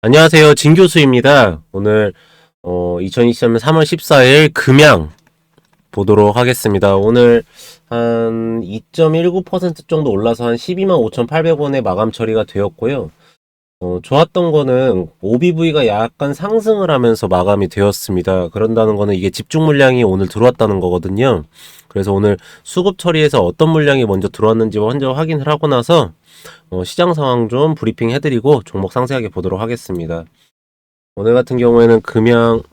안녕하세요. 진 교수입니다. 오늘 2023년 3월 14일 금양 보도록 하겠습니다. 오늘 한 2.19% 정도 올라서 한 12만 5,800원에 마감 처리가 되었고요. 좋았던 거는 OBV가 약간 상승을 하면서 마감이 되었습니다. 그런다는 거는 이게 집중 물량이 오늘 들어왔다는 거거든요. 그래서 오늘 수급 처리에서 어떤 물량이 먼저 들어왔는지 먼저 확인을 하고 나서 시장 상황 좀 브리핑 해드리고 종목 상세하게 보도록 하겠습니다. 오늘 같은 경우에는 금양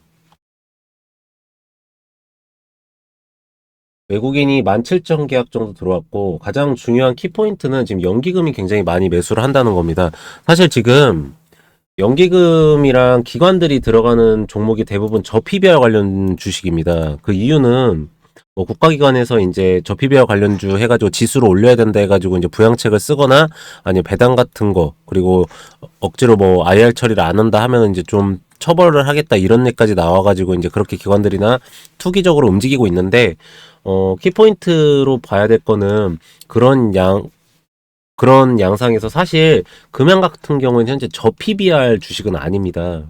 외국인이 17,000 계약 정도 들어왔고, 가장 중요한 키포인트는 지금 연기금이 굉장히 많이 매수를 한다는 겁니다. 사실 지금 연기금이랑 기관들이 들어가는 종목이 대부분 저PBR 관련 주식입니다. 그 이유는 뭐 국가기관에서 이제 저PBR 관련주 해가지고 지수를 올려야 된다 해가지고 이제 부양책을 쓰거나 아니면 배당 같은 거, 그리고 억지로 뭐 IR 처리를 안 한다 하면 이제 좀 처벌을 하겠다 이런 얘기까지 나와가지고 이제 그렇게 기관들이나 투기적으로 움직이고 있는데, 키포인트로 봐야 될 거는 그런 양상에서 사실 금양 같은 경우는 현재 저PBR 주식은 아닙니다.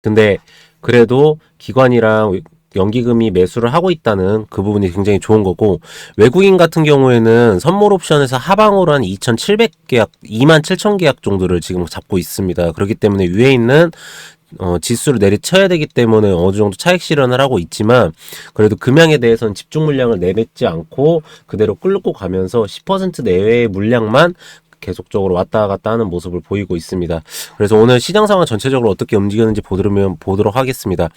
근데 그래도 기관이랑 연기금이 매수를 하고 있다는 그 부분이 굉장히 좋은 거고, 외국인 같은 경우에는 선물 옵션에서 하방으로 한 2,700계약, 27,000계약 정도를 지금 잡고 있습니다. 그렇기 때문에 위에 있는 지수를 내리쳐야 되기 때문에 어느 정도 차익 실현을 하고 있지만, 그래도 금양에 대해서는 집중 물량을 내뱉지 않고 그대로 끌고 가면서 10% 내외의 물량만 계속적으로 왔다 갔다 하는 모습을 보이고 있습니다. 그래서 오늘 시장 상황 전체적으로 어떻게 움직였는지 보도록 하겠습니다.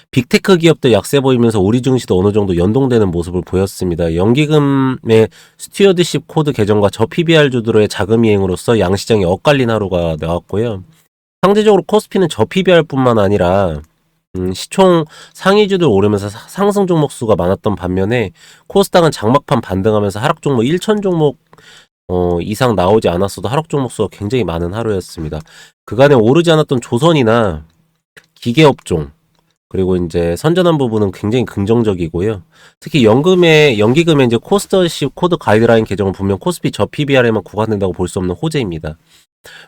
빅테크 기업들 약세 보이면서 우리 증시도 어느 정도 연동되는 모습을 보였습니다. 연기금의 스튜어드십 코드 개정과 저PBR 주들의 자금 이행으로써 양시장이 엇갈린 하루가 나왔고요. 상대적으로 코스피는 저PBR뿐만 아니라 시총 상위주들 오르면서 상승 종목 수가 많았던 반면에 코스닥은 장막판 반등하면서 하락 종목 1천 종목 이상 나오지 않았어도 하락 종목 수가 굉장히 많은 하루였습니다. 그간에 오르지 않았던 조선이나 기계업종, 그리고 이제 선전한 부분은 굉장히 긍정적이고요. 특히 연기금의 이제 코스터십 코드 가이드라인 개정은 분명 코스피 저PBR에만 구간된다고 볼 수 없는 호재입니다.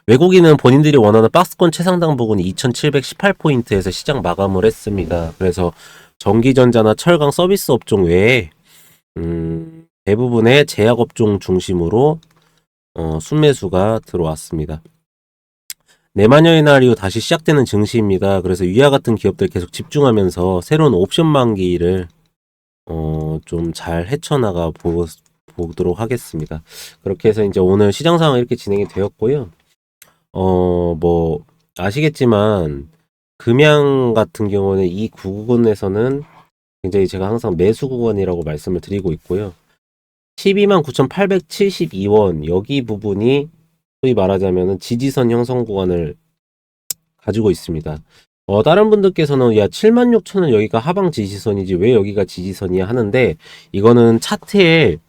외국인은 본인들이 원하는 박스권 최상당 부근이 2718포인트에서 시장 마감을 했습니다. 그래서 전기전자나 철강 서비스 업종 외에 대부분의 제약업종 중심으로 순매수가 들어왔습니다. 내만여의 날 이후 다시 시작되는 증시입니다. 그래서 위와 같은 기업들 계속 집중하면서 새로운 옵션 만기를 좀 잘 헤쳐나가 보도록 하겠습니다. 그렇게 해서 이제 오늘 시장 상황 이렇게 진행이 되었고요. 뭐 아시겠지만 금양 같은 경우는 이 구간에서는 굉장히 제가 항상 매수 구간이라고 말씀을 드리고 있고요. 129,872원 여기 부분이 소위 말하자면은 지지선 형성 구간을 가지고 있습니다. 다른 분들께서는 야 76,000원 여기가 하방 지지선이지 왜 여기가 지지선이야 하는데, 이거는 차트의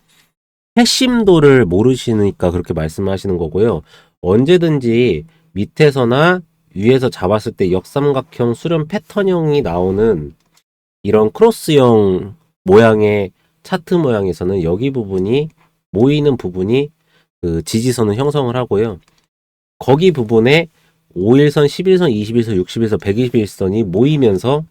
핵심도를 모르시니까 그렇게 말씀하시는 거고요. 언제든지 밑에서나 위에서 잡았을 때 역삼각형 수렴 패턴형이 나오는 이런 크로스형 모양의 차트 모양에서는 여기 부분이 모이는 부분이 그 지지선을 형성을 하고요. 거기 부분에 5일선, 11선, 21선, 60일선, 121선이 모이면서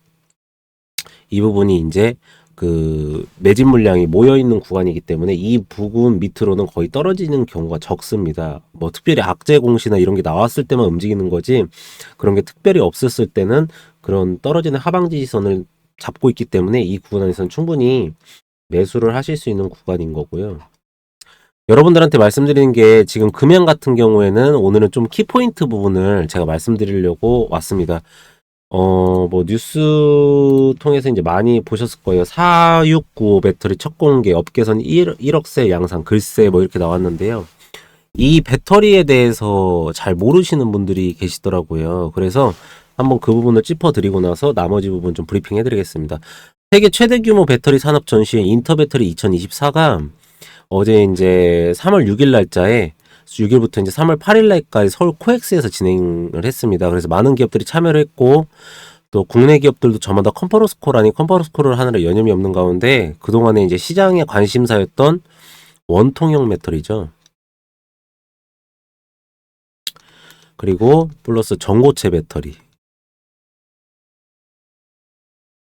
이 부분이 이제 그 매집 물량이 모여있는 구간이기 때문에 이 부분 밑으로는 거의 떨어지는 경우가 적습니다. 뭐 특별히 악재 공시나 이런 게 나왔을 때만 움직이는 거지, 그런 게 특별히 없었을 때는 그런 떨어지는 하방 지지선을 잡고 있기 때문에 이 구간에서는 충분히 매수를 하실 수 있는 구간인 거고요. 여러분들한테 말씀드리는 게 지금 금양 같은 경우에는 오늘은 좀 키포인트 부분을 제가 말씀드리려고 왔습니다. 뭐 뉴스 통해서 이제 많이 보셨을 거예요. 4695 배터리 첫 공개, 업계선 1억세 양상, 글쎄 뭐 이렇게 나왔는데요. 이 배터리에 대해서 잘 모르시는 분들이 계시더라고요. 그래서 한번 그 부분을 짚어드리고 나서 나머지 부분 좀 브리핑 해드리겠습니다. 세계 최대 규모 배터리 산업 전시회 인터배터리 2024가 어제 이제 3월 6일 날짜에 6일부터 이제 3월 8일 날까지 서울 코엑스에서 진행을 했습니다. 그래서 많은 기업들이 참여를 했고, 또 국내 기업들도 저마다 컨퍼런스 콜 아닌 컨퍼런스 콜을 하느라 여념이 없는 가운데 그동안에 이제 시장의 관심사였던 원통형 배터리죠. 그리고 플러스 전고체 배터리.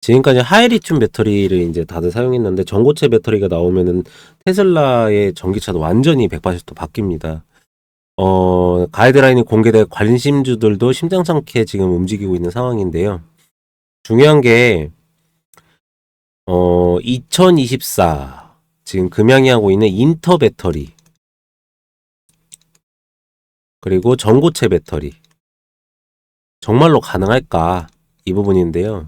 지금까지 하이리튬 배터리를 이제 다들 사용했는데 전고체 배터리가 나오면은 테슬라의 전기차도 완전히 180도 바뀝니다. 가이드라인이 공개돼 관심주들도 심상찮게 지금 움직이고 있는 상황인데요. 중요한 게 2024 지금 금양이 하고 있는 인터 배터리 그리고 전고체 배터리 정말로 가능할까 이 부분인데요.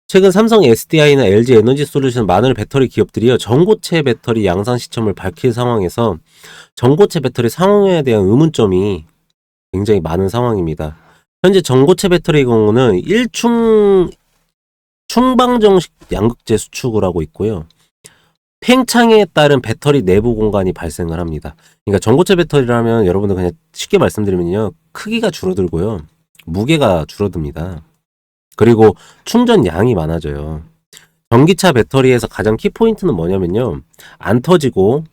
최근 삼성 SDI나 LG 에너지 솔루션 많은 배터리 기업들이요 전고체 배터리 양산 시점을 밝힐 상황에서 전고체 배터리 상용화에 대한 의문점이 굉장히 많은 상황입니다. 현재 전고체 배터리의 경우는 1충 충방정식 양극재 수축을 하고 있고요. 팽창에 따른 배터리 내부 공간이 발생을 합니다. 그러니까 전고체 배터리라면 여러분들 그냥 쉽게 말씀드리면요. 크기가 줄어들고요. 무게가 줄어듭니다. 그리고 충전량이 많아져요. 전기차 배터리에서 가장 키포인트는 뭐냐면요. 안 터지고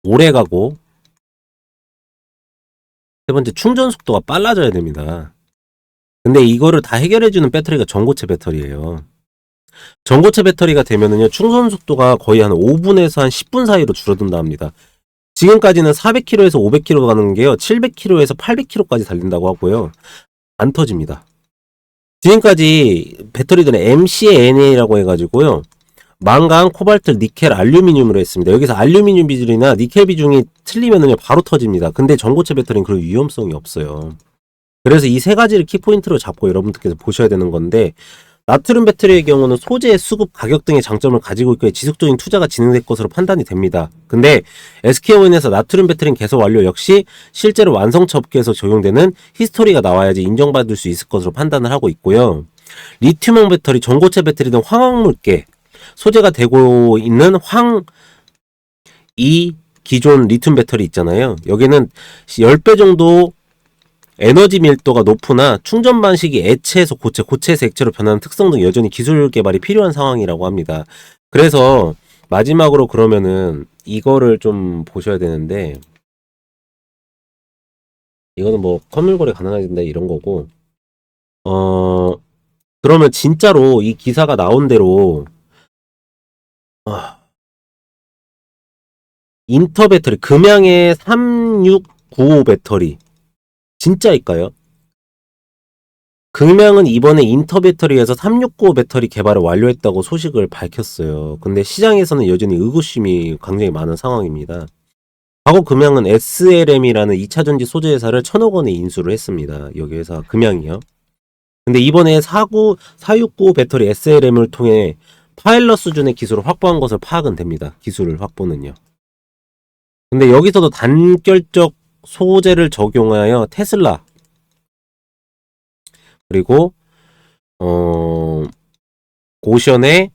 오래 가고 세 번째 충전 속도가 빨라져야 됩니다. 근데 이거를 다 해결해주는 배터리가 전고체 배터리예요. 전고체 배터리가 되면은요, 충전 속도가 거의 한 5분에서 한 10분 사이로 줄어든다 합니다. 지금까지는 400km에서 500km 가는 게요, 700km에서 800km까지 달린다고 하고요. 안 터집니다. 지금까지 배터리들은 MCNA라고 해가지고요, 망간, 코발트, 니켈, 알루미늄으로 했습니다. 여기서 알루미늄 비중이나 니켈 비중이 틀리면은요, 바로 터집니다. 근데 전고체 배터리는 그런 위험성이 없어요. 그래서 이 세 가지를 키포인트로 잡고 여러분들께서 보셔야 되는 건데, 나트륨 배터리의 경우는 소재, 수급, 가격 등의 장점을 가지고 있고 지속적인 투자가 진행될 것으로 판단이 됩니다. 근데 SK온에서 나트륨 배터리 개소 완료 역시 실제로 완성차 업계에서 적용되는 히스토리가 나와야지 인정받을 수 있을 것으로 판단을 하고 있고요. 리튬형 배터리, 전고체 배터리 등 황화물계 소재가 되고 있는 이 기존 리튬 배터리 있잖아요. 여기는 10배 정도 에너지 밀도가 높으나 충전 방식이 액체에서 고체, 고체에서 액체로 변하는 특성 등 여전히 기술 개발이 필요한 상황이라고 합니다. 그래서 마지막으로 그러면은 이거를 좀 보셔야 되는데, 이거는 뭐 선물거래 가능해진다 이런 거고, 그러면 진짜로 이 기사가 나온 대로 인터 배터리 금양의 3695 배터리 진짜일까요? 금양은 이번에 인터 배터리에서 369 배터리 개발을 완료했다고 소식을 밝혔어요. 근데 시장에서는 여전히 의구심이 굉장히 많은 상황입니다. 과거 금양은 SLM이라는 2차전지 소재 회사를 1,000억 원에 인수를 했습니다. 여기 회사 금양이요. 근데 이번에 469 배터리 SLM을 통해 파일럿 수준의 기술을 확보한 것을 파악은 됩니다. 기술을 확보는요. 근데 여기서도 단결적 소재를 적용하여 테슬라 그리고 고션의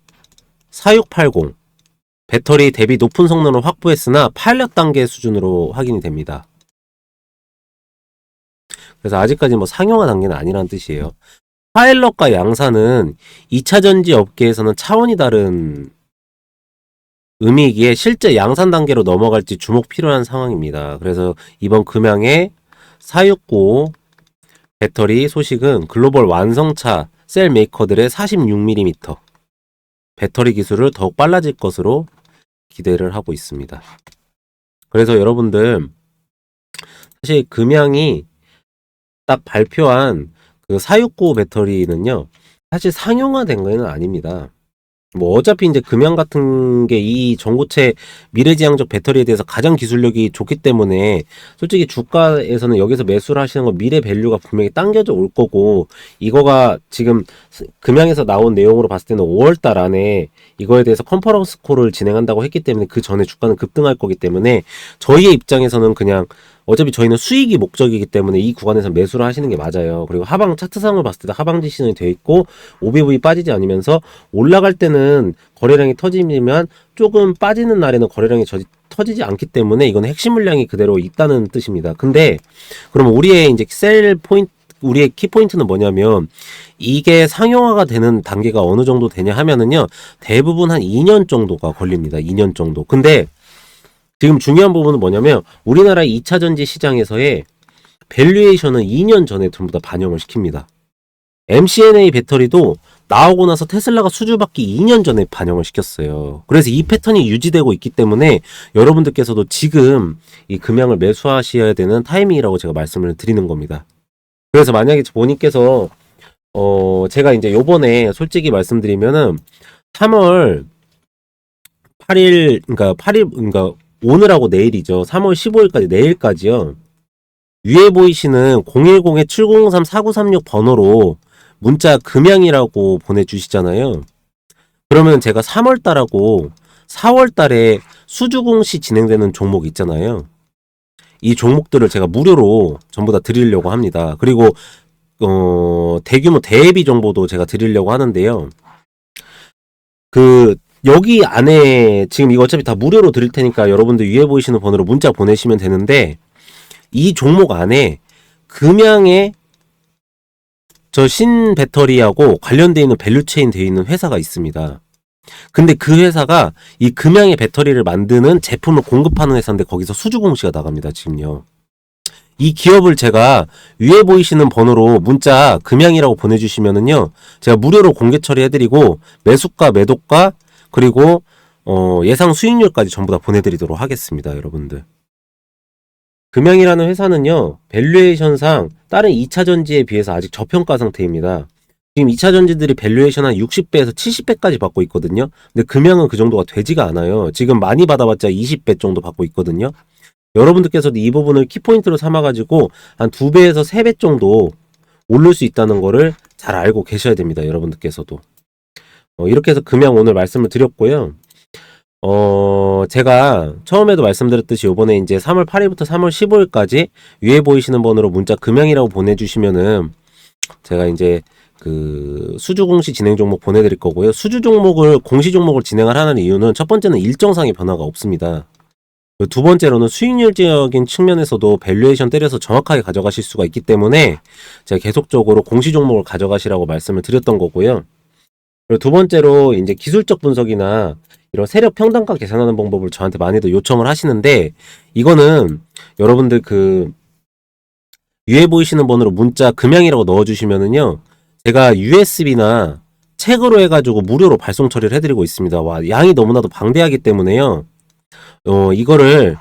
4680 배터리 대비 높은 성능을 확보했으나 파일럿 단계 수준으로 확인이 됩니다. 그래서 아직까지 뭐 상용화 단계는 아니라는 뜻이에요. 파일럿과 양산은 2차전지 업계에서는 차원이 다른 의미이기에 실제 양산 단계로 넘어갈지 주목 필요한 상황입니다. 그래서 이번 금양의 469 배터리 소식은 글로벌 완성차 셀 메이커들의 46mm 배터리 기술을 더욱 빨라질 것으로 기대를 하고 있습니다. 그래서 여러분들 사실 금양이 딱 발표한 그 469 배터리는요, 사실 상용화된 거는 아닙니다. 뭐 어차피 이제 금양 같은 게 이 전고체 미래지향적 배터리에 대해서 가장 기술력이 좋기 때문에 솔직히 주가에서는 여기서 매수를 하시는 거 미래 밸류가 분명히 당겨져 올 거고, 이거가 지금 금양에서 나온 내용으로 봤을 때는 5월달 안에 이거에 대해서 컨퍼런스 콜을 진행한다고 했기 때문에 그 전에 주가는 급등할 거기 때문에 저희의 입장에서는 그냥 어차피 저희는 수익이 목적이기 때문에 이 구간에서 매수를 하시는 게 맞아요. 그리고 하방 차트상을 봤을 때 하방 지시는 되어 있고 OBV 빠지지 않으면서 올라갈 때는 거래량이 터지면 조금 빠지는 날에는 거래량이 터지지 않기 때문에 이건 핵심 물량이 그대로 있다는 뜻입니다. 근데 그럼 우리의 이제 셀 포인트, 우리의 키포인트는 뭐냐면 이게 상용화가 되는 단계가 어느 정도 되냐 하면은요, 대부분 한 2년 정도가 걸립니다. 2년 정도. 근데 지금 중요한 부분은 뭐냐면 우리나라 2차전지 시장에서의 밸류에이션은 2년 전에 전부 다 반영을 시킵니다. MCNA 배터리도 나오고 나서 테슬라가 수주받기 2년 전에 반영을 시켰어요. 그래서 이 패턴이 유지되고 있기 때문에 여러분들께서도 지금 이 금양을 매수하셔야 되는 타이밍이라고 제가 말씀을 드리는 겁니다. 그래서 만약에 본인께서 제가 이제 요번에 솔직히 말씀드리면은 3월 8일 그러니까 오늘하고 내일이죠. 3월 15일까지 내일까지요. 위에 보이시는 010-7003-4936 번호로 문자 금양이라고 보내주시잖아요. 그러면 제가 3월달하고 4월달에 수주공시 진행되는 종목 있잖아요. 이 종목들을 제가 무료로 전부 다 드리려고 합니다. 그리고 대규모 대비 정보도 제가 드리려고 하는데요. 여기 안에 지금 이거 어차피 다 무료로 드릴 테니까 여러분들 위에 보이시는 번호로 문자 보내시면 되는데, 이 종목 안에 금양의 저 신배터리하고 관련되어 있는 밸류체인 되어 있는 회사가 있습니다. 근데 그 회사가 이 금양의 배터리를 만드는 제품을 공급하는 회사인데 거기서 수주공시가 나갑니다. 지금요. 이 기업을 제가 위에 보이시는 번호로 문자 금양이라고 보내주시면은요, 제가 무료로 공개 처리해드리고 매수가, 매도가, 그리고 예상 수익률까지 전부 다 보내드리도록 하겠습니다. 여러분들. 금양이라는 회사는요, 밸류에이션상 다른 2차 전지에 비해서 아직 저평가 상태입니다. 지금 2차 전지들이 밸류에이션 한 60배에서 70배까지 받고 있거든요. 근데 금양은 그 정도가 되지가 않아요. 지금 많이 받아봤자 20배 정도 받고 있거든요. 여러분들께서도 이 부분을 키포인트로 삼아가지고 한 2배에서 3배 정도 오를 수 있다는 거를 잘 알고 계셔야 됩니다. 여러분들께서도. 이렇게 해서 금양 오늘 말씀을 드렸고요. 제가 처음에도 말씀드렸듯이 요번에 이제 3월 8일부터 3월 15일까지 위에 보이시는 번호로 문자 금양이라고 보내주시면은 제가 이제 수주 공시 진행 종목 보내드릴 거고요. 수주 종목을, 공시 종목을 진행을 하는 이유는 첫 번째는 일정상의 변화가 없습니다. 두 번째로는 수익률적인 측면에서도 밸류에이션 때려서 정확하게 가져가실 수가 있기 때문에 제가 계속적으로 공시 종목을 가져가시라고 말씀을 드렸던 거고요. 그리고 두 번째로 이제 기술적 분석이나 이런 세력 평단가 계산하는 방법을 저한테 많이들 요청을 하시는데, 이거는 여러분들 위에 보이시는 번호로 문자 금양이라고 넣어주시면은요, 제가 USB나 책으로 해가지고 무료로 발송 처리를 해드리고 있습니다. 와, 양이 너무나도 방대하기 때문에요. 이거를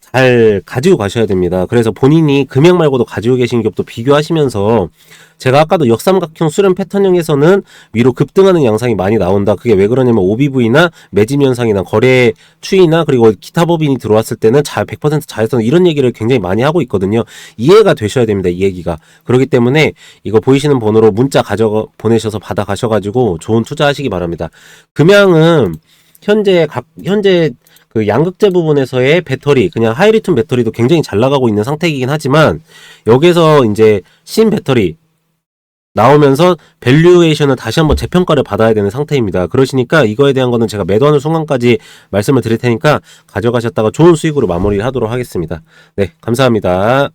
잘 가지고 가셔야 됩니다. 그래서 본인이 금양 말고도 가지고 계신 기업도 비교하시면서, 제가 아까도 역삼각형 수렴 패턴형에서는 위로 급등하는 양상이 많이 나온다. 그게 왜 그러냐면 OBV나 매집 현상이나 거래 추이나 그리고 기타 법인이 들어왔을 때는 100% 자회선, 이런 얘기를 굉장히 많이 하고 있거든요. 이해가 되셔야 됩니다. 이 얘기가. 그렇기 때문에 이거 보이시는 번호로 문자 보내셔서 받아 가셔가지고 좋은 투자하시기 바랍니다. 금양은 현재 양극재 부분에서의 배터리, 그냥 하이리튬 배터리도 굉장히 잘 나가고 있는 상태이긴 하지만, 여기서 이제 신 배터리 나오면서 밸류에이션을 다시 한번 재평가를 받아야 되는 상태입니다. 그러시니까 이거에 대한 거는 제가 매도하는 순간까지 말씀을 드릴 테니까 가져가셨다가 좋은 수익으로 마무리를 하도록 하겠습니다. 네, 감사합니다.